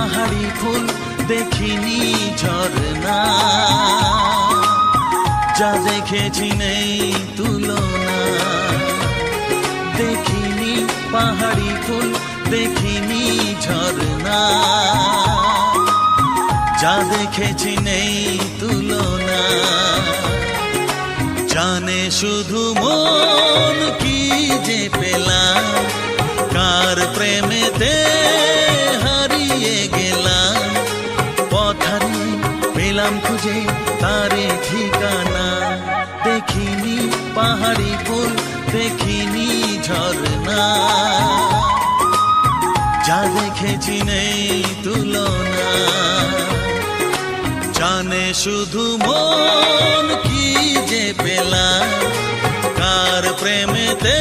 পাহাড়ি ফুল দেখিনি ঝরনা, যা দেখেছি নেই তুলনা। দেখিনি পাহাড়ি ফুল দেখিনি ঝরনা, যা দেখেছি নেই তুলনা। জানে শুধু মন কি যে পেলাম, কার প্রেমেতে হারিয়ে গেলাম। পথারে পেলাম খুঁজে তারে ঠিকানা, দেখিনি পাহাড়ি ফুল দেখিনি ঝরনা, যা দেখেছি নেই তুলনা। জানে শুধু মন কি যে পেলাম, কার প্রেমেতে